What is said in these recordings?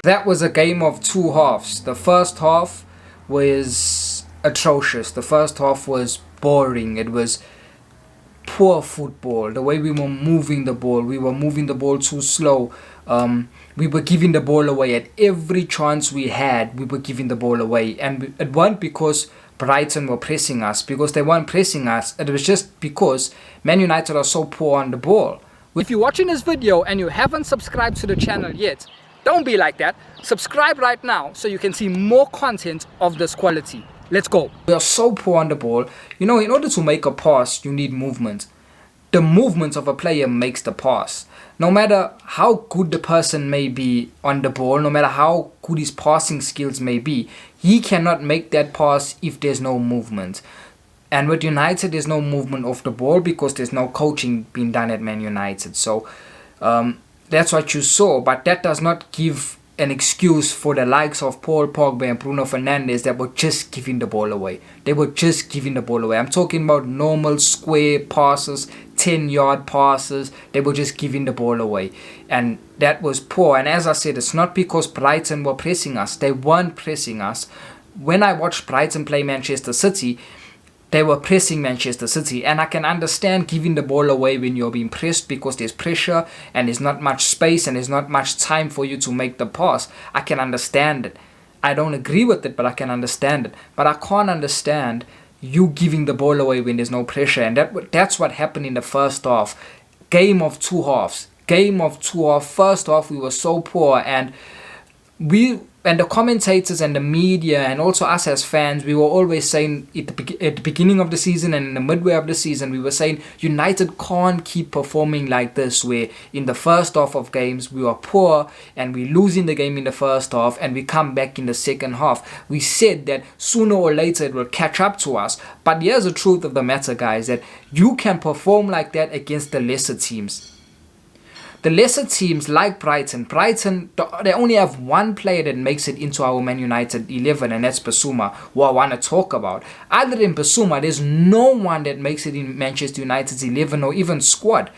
That was a game of two halves. The first half was atrocious. The first half was boring. It was poor football. The way we were moving the ball too slow. We were giving the ball away at every chance we had. We were giving the ball away, and it wasn't because Brighton were pressing us, because they weren't pressing us. It was just because Man United are so poor on the ball. If you're watching this video and you haven't subscribed to the channel yet, don't be like that. Subscribe right now so you can see more content of this quality. Let's go. We are so poor on the ball. You know, in order to make a pass, you need movement. The movement of a player makes the pass. No matter how good the person may be on the ball, no matter how good his passing skills may be, he cannot make that pass if there's no movement. And with United, there's no movement off the ball because there's no coaching being done at Man United. So that's what you saw. But that does not give an excuse for the likes of Paul Pogba and Bruno Fernandes that were just giving the ball away. They were just giving the ball away. I'm talking about normal square passes, 10-yard passes. They were just giving the ball away. And that was poor. And as I said, it's not because Brighton were pressing us. They weren't pressing us. When I watched Brighton play Manchester City, they were pressing Manchester City, and I can understand giving the ball away when you're being pressed because there's pressure and there's not much space and there's not much time for you to make the pass. I can understand it. I don't agree with it, but I can understand it. But I can't understand you giving the ball away when there's no pressure, and that's what happened in the first half. Game of two halves. First half, we were so poor, and the commentators and the media and also us as fans, we were always saying at the beginning of the season and in the midway of the season, we were saying United can't keep performing like this, where in the first half of games we were poor and we losing the game in the first half and we come back in the second half. We said that sooner or later it will catch up to us. But here's the truth of the matter, guys, that you can perform like that against the lesser teams. The lesser teams like Brighton, they only have one player that makes it into our Man United 11, and that's Bissouma, who I want to talk about. Other than Bissouma, there's no one that makes it in Manchester United's 11 or even squad.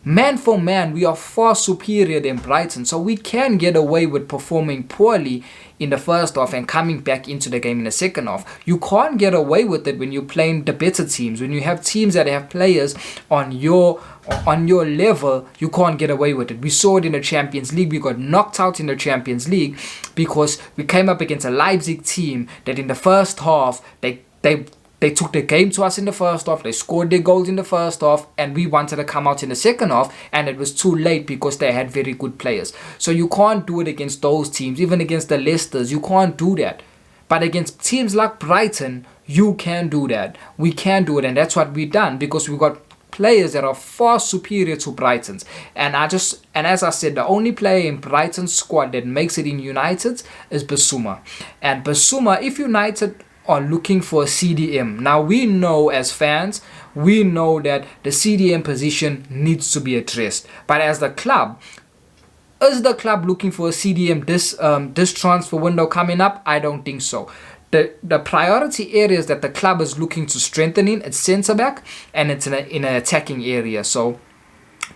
Man for man, we are far superior than Brighton, so we can get away with performing poorly in the first half and coming back into the game in the second half. You can't get away with it when you're playing the better teams. When you have teams that have players on your level, you can't get away with it. We saw it in the Champions League. We got knocked out in the Champions League because we came up against a Leipzig team that in the first half, they took the game to us in the first half. They scored their goals in the first half, and we wanted to come out in the second half, and it was too late because they had very good players. So you can't do it against those teams. Even against the Leicesters, you can't do that. But against teams like Brighton, you can do that. We can do it, and that's what we've done because we got players that are far superior to Brighton's. And as I said, the only player in Brighton's squad that makes it in United's is Bissouma. And Bissouma, if United are looking for a CDM. Now we know as fans, we know that the CDM position needs to be addressed. But as the club, is the club looking for a CDM this transfer window coming up? I don't think so. The priority areas that the club is looking to strengthen in, it's centre back and it's in an attacking area. So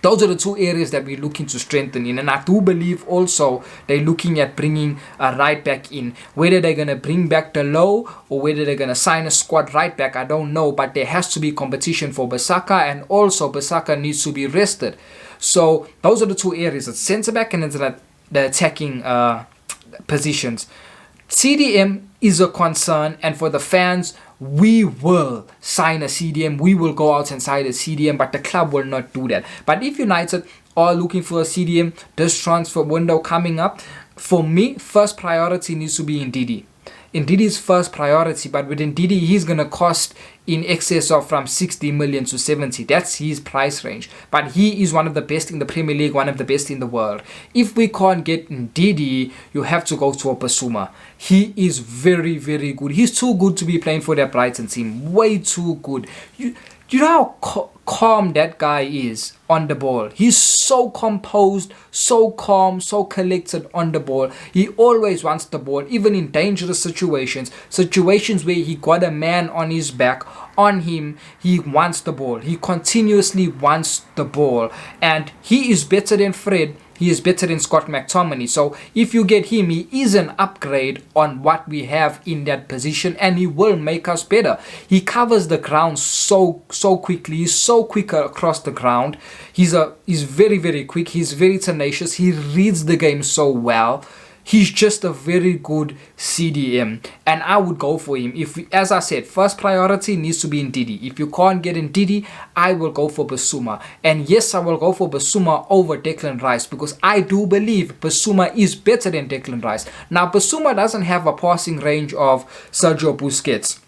those are the two areas that we're looking to strengthen in. And I do believe also they're looking at bringing a right back in. Whether they're going to bring back the low or whether they're going to sign a squad right back, I don't know. But there has to be competition for Bissaka, and also Bissaka needs to be rested. So those are the two areas. It's centre back and it's the attacking positions. CDM is a concern, and for the fans, we will sign a CDM. We will go out and sign a CDM, but the club will not do that. But if United are looking for a CDM, this transfer window coming up, for me, first priority needs to be Ndidi. Ndidi's first priority, but with Ndidi, he's going to cost in excess of from 60 million to 70. That's his price range. But he is one of the best in the Premier League, one of the best in the world. If we can't get Ndidi, you have to go to a Bissouma. He is very, very good. He's too good to be playing for that Brighton team. Way too good. You know how calm that guy is on the ball. He's so composed, so calm, so collected on the ball. He always wants the ball, even in dangerous situations where he got a man on his back, on him. He wants the ball. He continuously wants the ball. And he is better than Fred. He is better than Scott McTominay. So if you get him, he is an upgrade on what we have in that position, and he will make us better. He covers the ground so quickly. He's so quick across the ground. He's very, very quick. He's very tenacious. He reads the game so well. He's just a very good CDM, and I would go for him. As I said, first priority needs to be in Didi. If you can't get in Didi, I will go for Basuma. And yes, I will go for Basuma over Declan Rice, because I do believe Basuma is better than Declan Rice. Now, Basuma doesn't have a passing range of Sergio Busquets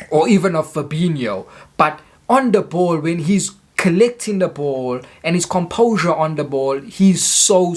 or even of Fabinho, but on the ball, when he's collecting the ball and his composure on the ball, he's so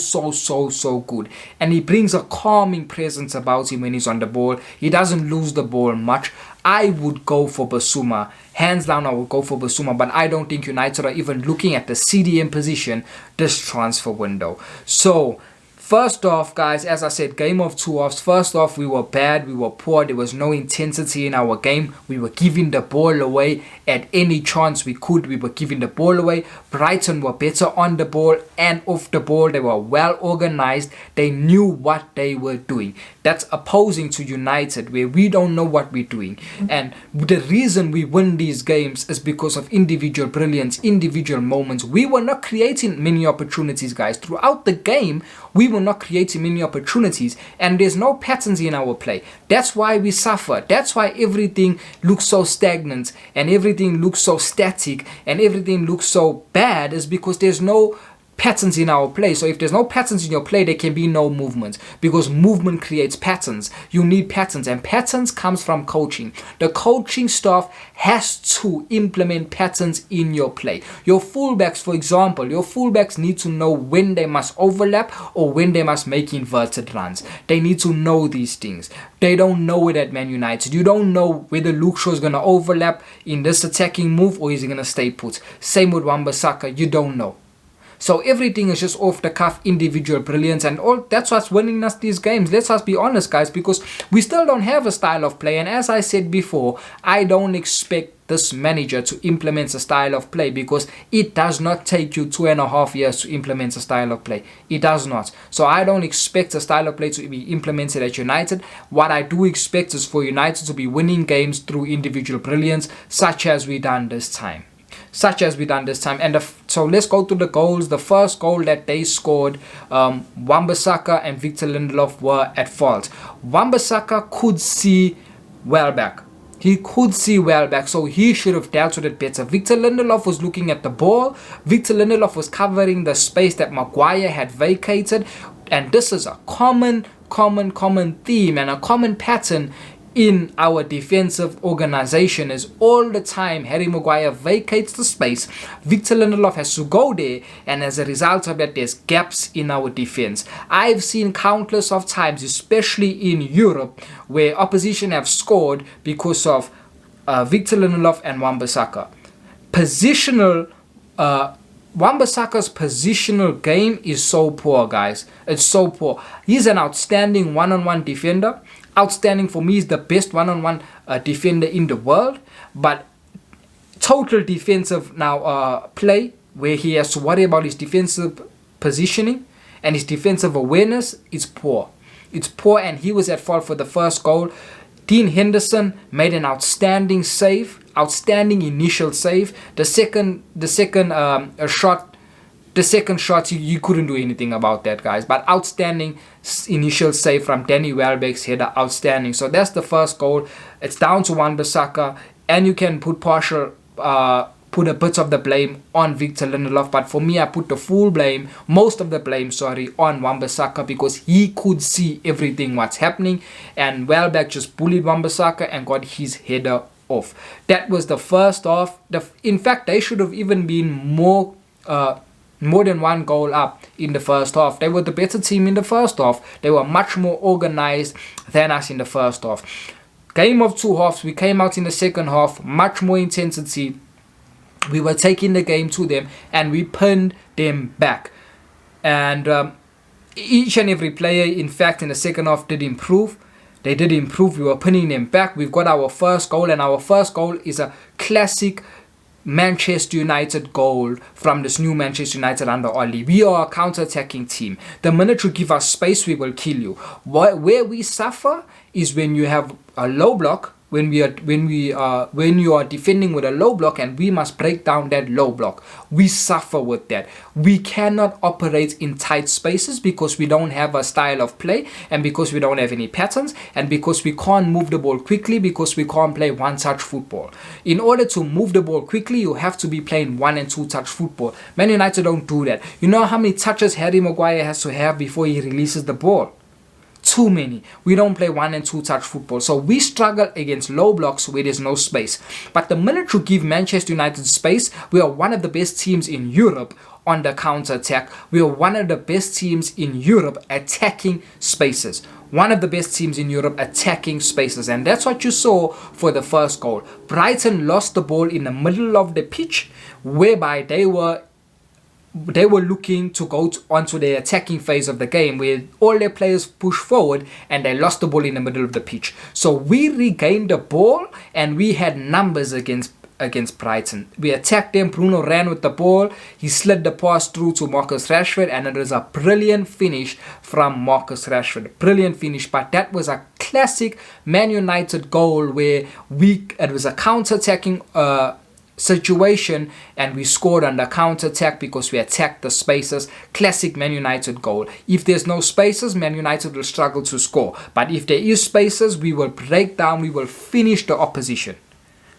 good, and he brings a calming presence about him when he's on the ball. He doesn't lose the ball much. I would go for Basuma. Hands down, I would go for Basuma, but I don't think United are even looking at the CDM position this transfer window. So first off, guys, as I said, game of two offs. First off, we were bad, we were poor, there was no intensity in our game. We were giving the ball away at any chance we could. We were giving the ball away. Brighton were better on the ball and off the ball. They were well organized. They knew what they were doing. That's opposing to United, where we don't know what we're doing. And the reason we win these games is because of individual brilliance, individual moments. We were not creating many opportunities, guys. Throughout the game, we were not creating many opportunities, and there's no patterns in our play. That's why we suffer. That's why everything looks so stagnant and everything looks so static and everything looks so bad, is because there's no patterns in our play. So if there's no patterns in your play, there can be no movement, because movement creates patterns. You need patterns, and patterns comes from coaching. The coaching staff has to implement patterns in your play. Your fullbacks, for example, your fullbacks need to know when they must overlap or when they must make inverted runs. They need to know these things. They don't know it at Man United. You don't know whether Luke Shaw is going to overlap in this attacking move or is he going to stay put. Same with Wan-Bissaka. You don't know. So everything is just off the cuff, individual brilliance, and all. That's what's winning us these games. Let's just be honest, guys, because we still don't have a style of play. And as I said before, I don't expect this manager to implement a style of play, because it does not take you 2.5 years to implement a style of play. It does not. So I don't expect a style of play to be implemented at United. What I do expect is for United to be winning games through individual brilliance, such as we done this time. And so let's go to the goals. The first goal that they scored, Wan-Bissaka and Victor Lindelof were at fault. Wan-Bissaka could see well back. He could see well back, so he should have dealt with it better. Victor Lindelof was looking at the ball. Victor Lindelof was covering the space that Maguire had vacated. And this is a common theme and a common pattern in our defensive organization, is all the time Harry Maguire vacates the space, Victor Lindelof has to go there, and as a result of that, there's gaps in our defense. I've seen countless of times, especially in Europe, where opposition have scored because of Victor Lindelof and Wan-Bissaka. Wan-Bissaka's positional game is so poor, guys. It's so poor. He's an outstanding one-on-one defender. Outstanding for me, is the best one-on-one defender in the world. But total defensive play, where he has to worry about his defensive positioning and his defensive awareness, is poor. It's poor, and he was at fault for the first goal. Dean Henderson made an outstanding save, outstanding initial save. The second shot, you couldn't do anything about that, guys. But outstanding initial save from Danny Welbeck's header, outstanding. So that's the first goal. It's down to Wan-Bissaka, and you can put a bit of the blame on Victor Lindelof, but for me, I put most of the blame, on Wan-Bissaka, because he could see everything what's happening, and Welbeck just bullied Wan-Bissaka and got his header off. That was the first half. In fact, they should have even been more than one goal up in the first half. They were the better team in the first half. They were much more organized than us in the first half. Game of two halves. We came out in the second half, much more intensity, We were taking the game to them and we pinned them back. And each and every player, in fact, in the second half did improve. They did improve. We were pinning them back. We've got our first goal, and our first goal is a classic Manchester United goal from this new Manchester United under Oli. We are a counter-attacking team. The minute you give us space, we will kill you. Where we suffer is when you have a low block, when you are defending with a low block and we must break down that low block. We suffer with that. We cannot operate in tight spaces because we don't have a style of play, and because we don't have any patterns, and because we can't move the ball quickly, because we can't play one-touch football. In order to move the ball quickly, you have to be playing one and two-touch football. Man United don't do that. You know how many touches Harry Maguire has to have before he releases the ball? Too many. We don't play one and two touch football, so we struggle against low blocks where there's no space. But the minute you give Manchester United space, we are one of the best teams in Europe on the counter attack. We are one of the best teams in Europe attacking spaces. One of the best teams in Europe attacking spaces, and that's what you saw for the first goal. Brighton lost the ball in the middle of the pitch, whereby they were looking to go onto the attacking phase of the game, where all their players pushed forward and they lost the ball in the middle of the pitch. So we regained the ball and we had numbers against Brighton. We attacked them. Bruno ran with the ball. He slid the pass through to Marcus Rashford, and it was a brilliant finish from Marcus Rashford. Brilliant finish, but that was a classic Man United goal where it was a counter-attacking situation and we scored on the counter-attack because we attacked the spaces. Classic Man United goal. If there's no spaces, Man United will struggle to score. But if there is spaces, we will break down, we will finish the opposition.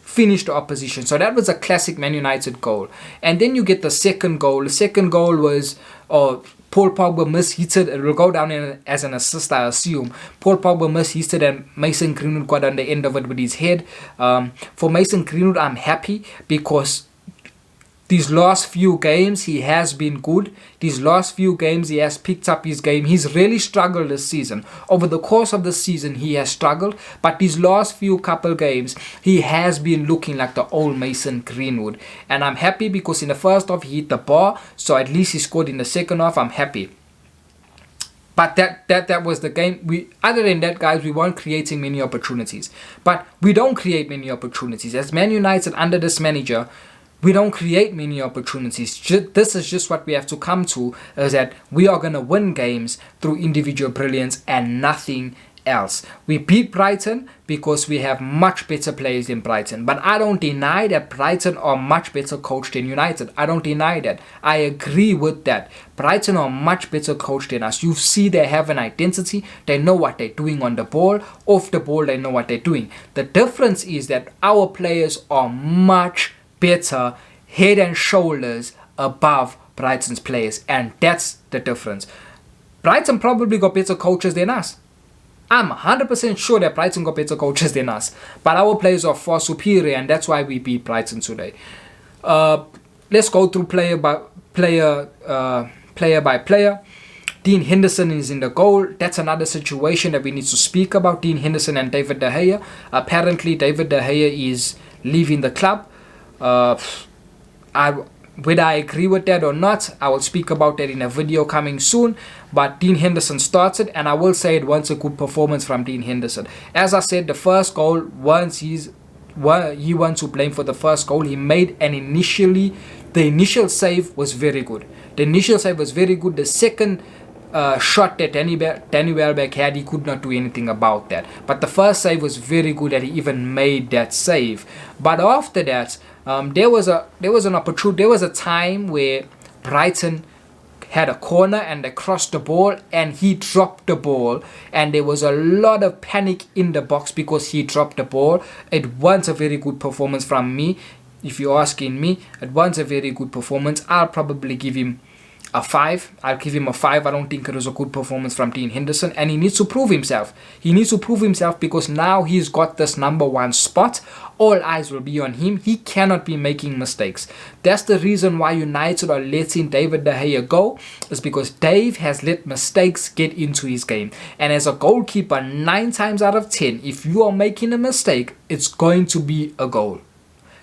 So that was a classic Man United goal. And then you get the second goal. The second goal was Paul Pogba mishit it. It will go down as an assist, I assume. Paul Pogba mishit it and Mason Greenwood got on the end of it with his head. For Mason Greenwood, I'm happy because these last few games he has been good. These last few games he has picked up his game. He's really struggled this season. Over the course of the season he has struggled, but these last few couple games he has been looking like the old Mason Greenwood. And I'm happy because in the first half he hit the bar, so at least he scored in the second half. I'm happy. But that was the game. Other than that, guys, we weren't creating many opportunities. But we don't create many opportunities. As Man United under this manager, we don't create many opportunities. This is just what we have to come to, is that we are going to win games through individual brilliance and nothing else. We beat Brighton because we have much better players than Brighton. But I don't deny that Brighton are much better coached than United. I don't deny that. I agree with that. Brighton are much better coached than us. You see they have an identity. They know what they're doing on the ball. Off the ball, they know what they're doing. The difference is that our players are much better, head and shoulders above Brighton's players, and that's the difference. Brighton probably got better coaches than us. I'm 100% sure that Brighton got better coaches than us, but our players are far superior, and that's why we beat Brighton today. Let's go through player by player. Dean Henderson is in the goal. That's another situation that we need to speak about. Dean Henderson and David De Gea. Apparently David De Gea is leaving the club. Whether I agree with that or not, I will speak about that in a video coming soon. But Dean Henderson started, and I will say it was a good performance from Dean Henderson. As I said, the first goal, he wants to blame for the first goal he made, and the initial save was very good. The second shot that Danny Welbeck had, he could not do anything about that. But the first save was very good that he even made that save. But after that, there was an opportunity. There was a time where Brighton had a corner and they crossed the ball and he dropped the ball, and there was a lot of panic in the box because he dropped the ball. It was a very good performance from me. If you're asking me, it was a very good performance. I'll probably give him a 5. I'll give him a 5. I don't think it was a good performance from Dean Henderson, and he needs to prove himself. He needs to prove himself because now he's got this number 1 spot. All eyes will be on him. He cannot be making mistakes. That's the reason why United are letting David De Gea go, is because Dave has let mistakes get into his game. And as a goalkeeper, 9 times out of 10, if you are making a mistake, it's going to be a goal.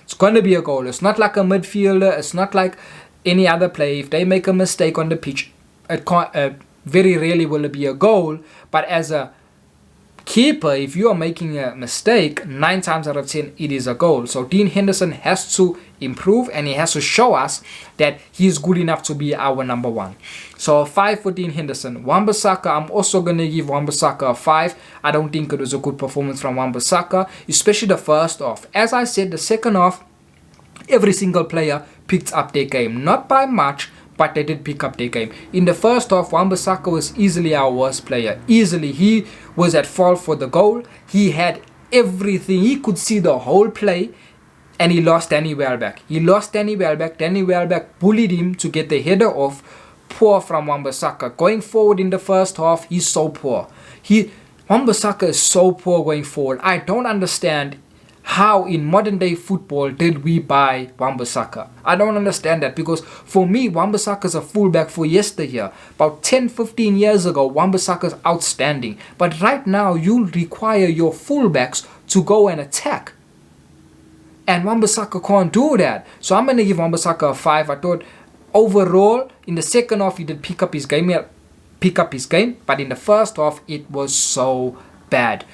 It's going to be a goal. It's not like a midfielder. It's not like any other player. If they make a mistake on the pitch, it can't, very rarely will it be a goal. But as a keeper, if you are making a mistake, 9 times out of 10 it is a goal. So Dean Henderson has to improve, and he has to show us that he's good enough to be our number 1. So 5 for Dean Henderson. Wan-Bissaka, I'm also going to give Wan-Bissaka a 5. I don't think it was a good performance from Wan-Bissaka, especially the first half. As I said, the second half, every single player picked up their game. Not by much, but they did pick up their game. In the first half, Wan-Bissaka was easily our worst player. Easily. He was at fault for the goal. He had everything. He could see the whole play, and he lost Danny Welbeck. Danny Welbeck bullied him to get the header off. Poor from Wan-Bissaka. Going forward in the first half, he's so poor. Wan-Bissaka is so poor going forward. I don't understand how in modern day football did we buy Wan-Bissaka. I don't understand that, because for me, Wan-Bissaka is a fullback for yesteryear. About 10-15 years ago, Wan-Bissaka is outstanding. But right now, you require your fullbacks to go and attack. And Wan-Bissaka can't do that. So I'm going to give Wan-Bissaka a 5. I thought overall, in the second half, he did pick up his game. But in the first half, it was so bad.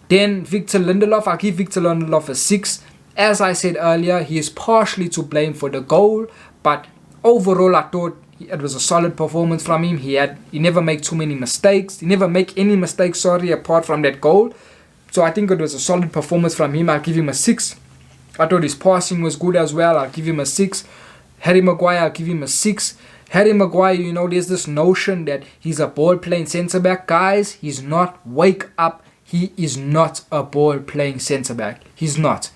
Then Victor Lindelof, I'll give Victor Lindelof a 6. As I said earlier, he is partially to blame for the goal. But overall, I thought it was a solid performance from him. He never made too many mistakes. He never make any mistakes, apart from that goal. So I think it was a solid performance from him. I'll give him a 6. I thought his passing was good as well. I'll give him a 6. Harry Maguire, I'll give him a 6. Harry Maguire, there's this notion that he's a ball-playing centre-back. Guys, he's not. Wake up. He is not a ball-playing centre-back. He's not.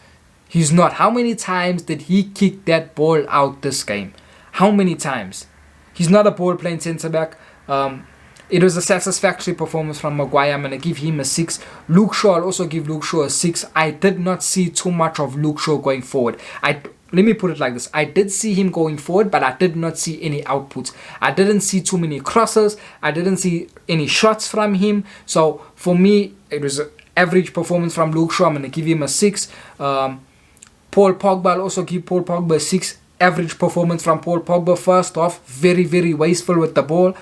How many times did he kick that ball out this game? How many times? He's not a ball-playing centre-back. It was a satisfactory performance from Maguire. I'm going to give him a 6. Luke Shaw, I'll also give Luke Shaw a 6. I did not see too much of Luke Shaw going forward. Let me put it like this. I did see him going forward, but I did not see any outputs. I didn't see too many crosses. I didn't see any shots from him. So for me, it was an average performance from Luke Shaw. I'm going to give him a 6. Paul Pogba, I'll also give Paul Pogba a 6. Average performance from Paul Pogba. First off, very, very wasteful with the ball.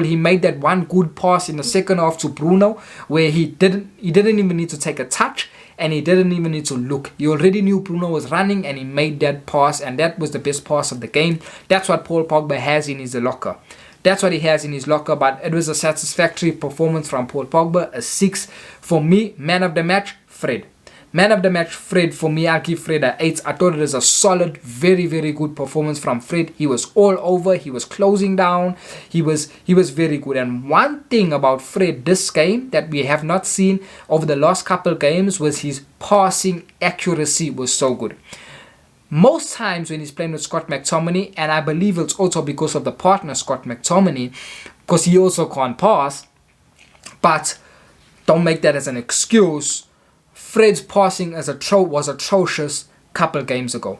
He made that one good pass in the second half to Bruno, where he didn't even need to take a touch, and he didn't even need to look. He already knew Bruno was running, and he made that pass, and that was the best pass of the game. That's what Paul Pogba has in his locker. That's what he has in his locker, but it was a satisfactory performance from Paul Pogba, a 6. For me, man of the match, Fred. Man of the match, Fred. For me, I'll give Fred a 8. I thought it was a solid, very, very good performance from Fred. He was all over. He was closing down. He was very good. And one thing about Fred this game that we have not seen over the last couple games was his passing accuracy was so good. Most times when he's playing with Scott McTominay, and I believe it's also because of the partner Scott McTominay, because he also can't pass, but don't make that as an excuse. Fred's passing was atrocious couple games ago.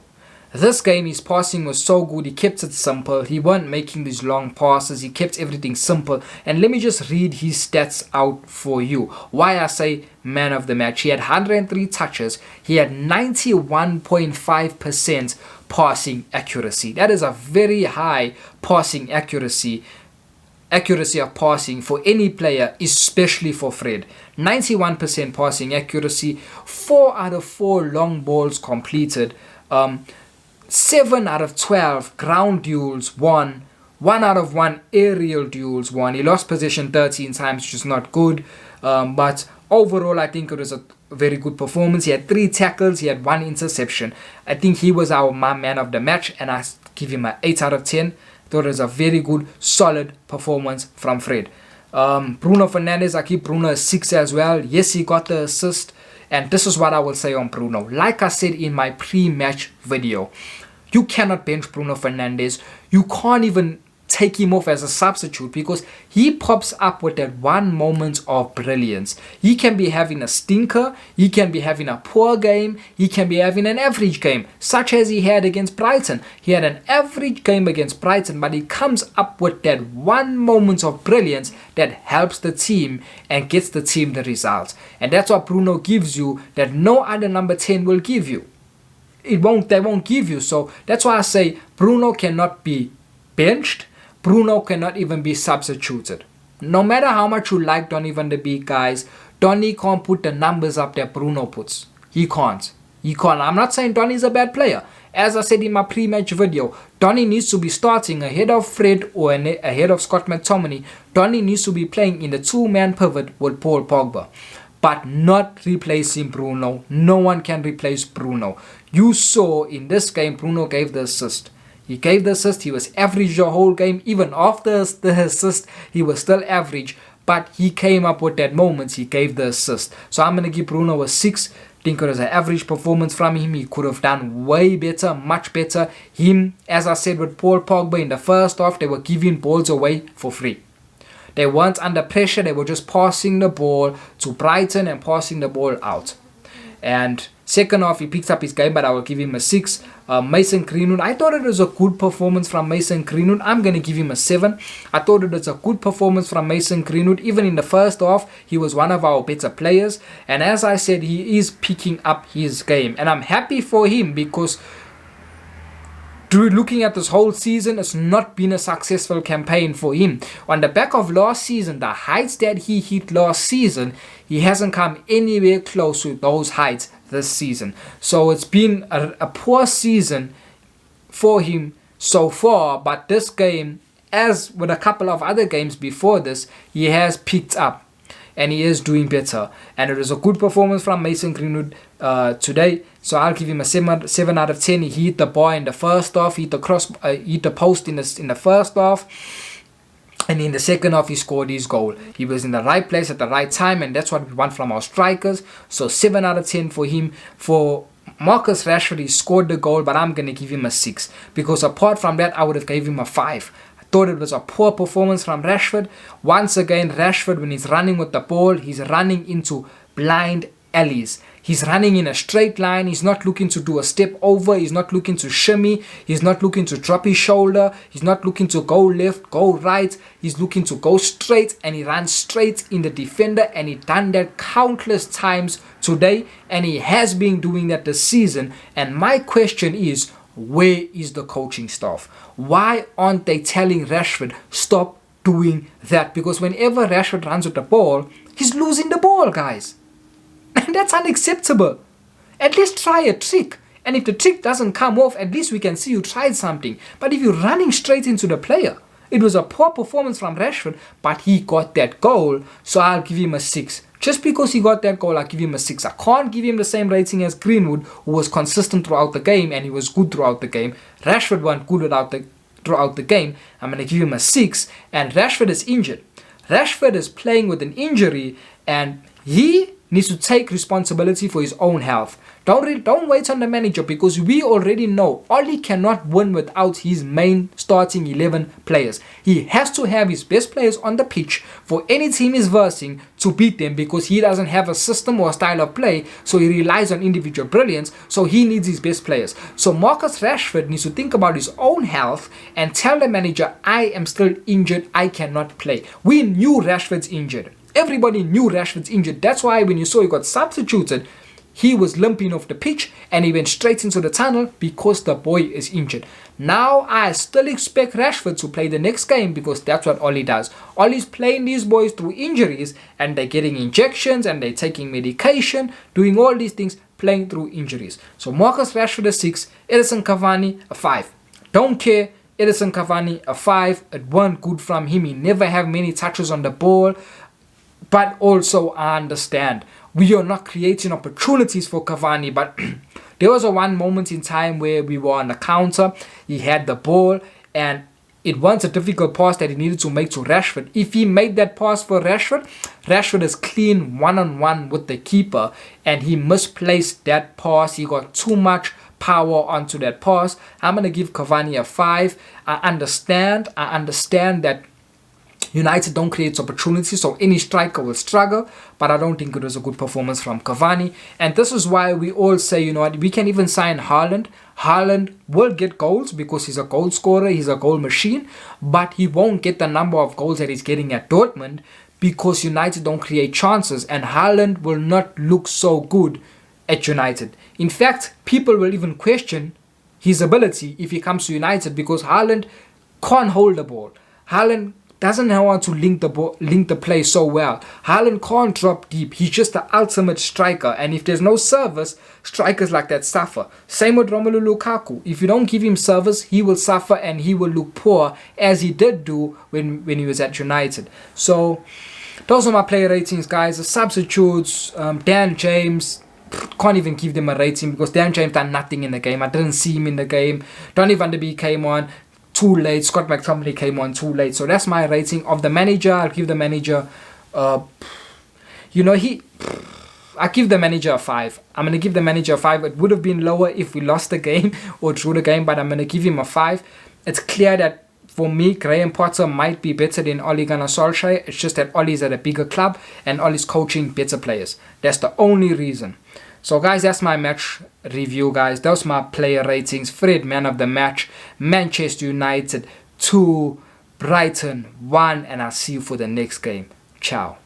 This game, his passing was so good. He kept it simple. He weren't making these long passes. He kept everything simple. And let me just read his stats out for you. Why I say man of the match. He had 103 touches. He had 91.5% passing accuracy. That is a very high passing accuracy of passing for any player, especially for Fred. 91% passing accuracy, 4 out of 4 long balls completed, 7 out of 12 ground duels won, 1 out of 1 aerial duels won. He lost possession 13 times, which is not good, but overall I think it was a very good performance. He had 3 tackles, he had 1 interception. I think he was our man of the match, and I give him an 8 out of 10. Thought it was a very good, solid performance from Fred. Bruno Fernandes, I give Bruno a 6 as well. Yes, he got the assist. And this is what I will say on Bruno. Like I said in my pre-match video, you cannot bench Bruno Fernandes. You can't even take him off as a substitute because he pops up with that one moment of brilliance. He can be having a stinker, he can be having a poor game, he can be having an average game, such as he had against Brighton. He had an average game against Brighton, but he comes up with that one moment of brilliance that helps the team and gets the team the results. And that's what Bruno gives you that no other number 10 will give you. They won't give you. So that's why I say Bruno cannot be benched. Bruno cannot even be substituted. No matter how much you like Donny van de Beek, guys, Donny can't put the numbers up that Bruno puts. He can't. I'm not saying Donny's a bad player. As I said in my pre-match video, Donny needs to be starting ahead of Fred or ahead of Scott McTominay. Donny needs to be playing in the two-man pivot with Paul Pogba, but not replacing Bruno. No one can replace Bruno. You saw in this game, Bruno gave the assist. He gave the assist. He was average the whole game. Even after the assist, he was still average. But he came up with that moment. He gave the assist. So I'm going to give Bruno a 6. I think it was an average performance from him. He could have done way better, much better. Him, as I said with Paul Pogba in the first half, they were giving balls away for free. They weren't under pressure. They were just passing the ball to Brighton and passing the ball out. And second half, he picked up his game, but I will give him a 6. Mason Greenwood, I thought it was a good performance from Mason Greenwood. I'm going to give him a 7. I thought it was a good performance from Mason Greenwood. Even in the first half, he was one of our better players. And as I said, he is picking up his game. And I'm happy for him because looking at this whole season, it's not been a successful campaign for him. On the back of last season, the heights that he hit last season, he hasn't come anywhere close to those heights this season. So it's been a poor season for him so far, but this game, as with a couple of other games before this, he has picked up and he is doing better. And it was a good performance from Mason Greenwood today. So I'll give him a 7 out of 10. He hit the bar in the first half, hit the post in the first half. And in the second half, he scored his goal. He was in the right place at the right time, and that's what we want from our strikers. So 7 out of 10 for him. For Marcus Rashford, he scored the goal, but I'm going to give him a 6. Because apart from that, I would have gave him a 5. I thought it was a poor performance from Rashford. Once again, Rashford, when he's running with the ball, he's running into blind alleys. He's running in a straight line. He's not looking to do a step over. He's not looking to shimmy. He's not looking to drop his shoulder. He's not looking to go left, go right. He's looking to go straight, and he runs straight in the defender, and he done that countless times today, and he has been doing that this season. And my question is, where is the coaching staff? Why aren't they telling Rashford, stop doing that? Because whenever Rashford runs with the ball, he's losing the ball, guys. And that's unacceptable. At least try a trick. And if the trick doesn't come off, at least we can see you tried something. But if you're running straight into the player, it was a poor performance from Rashford, but he got that goal, so I'll give him a 6. Just because he got that goal, I'll give him a 6. I can't give him the same rating as Greenwood, who was consistent throughout the game, and he was good throughout the game. Rashford wasn't good throughout the game. I'm going to give him a 6, and Rashford is injured. Rashford is playing with an injury, and he needs to take responsibility for his own health. Don't wait on the manager, because we already know Oli cannot win without his main starting 11 players. He has to have his best players on the pitch for any team he's versing to beat them, because he doesn't have a system or a style of play, so he relies on individual brilliance, so he needs his best players. So Marcus Rashford needs to think about his own health and tell the manager, I am still injured, I cannot play. We knew Rashford's injured. Everybody knew Rashford's injured. That's why when you saw he got substituted, he was limping off the pitch and he went straight into the tunnel because the boy is injured. Now I still expect Rashford to play the next game, because that's what Oli does. Oli's playing these boys through injuries, and they're getting injections and they're taking medication, doing all these things, playing through injuries. So Marcus Rashford a 6, Edinson Cavani a 5. Don't care. Edinson Cavani a 5. It weren't good from him. He never had many touches on the ball. But also, I understand we are not creating opportunities for Cavani. But there was a one moment in time where we were on the counter. He had the ball, and it was a difficult pass that he needed to make to Rashford. If he made that pass for Rashford, Rashford is clean one-on-one with the keeper, and he misplaced that pass. He got too much power onto that pass. I'm going to give Cavani a 5. I understand that United don't create opportunities, so any striker will struggle, but I don't think it was a good performance from Cavani. And this is why we all say, you know what, we can even sign Haaland. Haaland will get goals because he's a goal scorer, he's a goal machine, but he won't get the number of goals that he's getting at Dortmund because United don't create chances, and Haaland will not look so good at United. In fact, people will even question his ability if he comes to United because Haaland can't hold the ball. Haaland doesn't know how to link the play so well. Haaland can't drop deep. He's just the ultimate striker. And if there's no service, strikers like that suffer. Same with Romelu Lukaku. If you don't give him service, he will suffer and he will look poor, as he did do when he was at United. So those are my player ratings, guys. The substitutes, Dan James, can't even give them a rating because Dan James done nothing in the game. I didn't see him in the game. Donny van de Beek came on too late. Scott McTominay came on too late. So that's my rating of the manager. I'll give the manager, I give the manager a 5. I'm going to give the manager a 5. It would have been lower if we lost the game or drew the game, but I'm going to give him a 5. It's clear that for me, Graham Potter might be better than Ole Gunnar Solskjaer. It's just that Ole's at a bigger club and Ole's coaching better players. That's the only reason. So guys, that's my match review, guys. Those are my player ratings. Fred, man of the match. Manchester United 2, Brighton 1, and I'll see you for the next game. Ciao.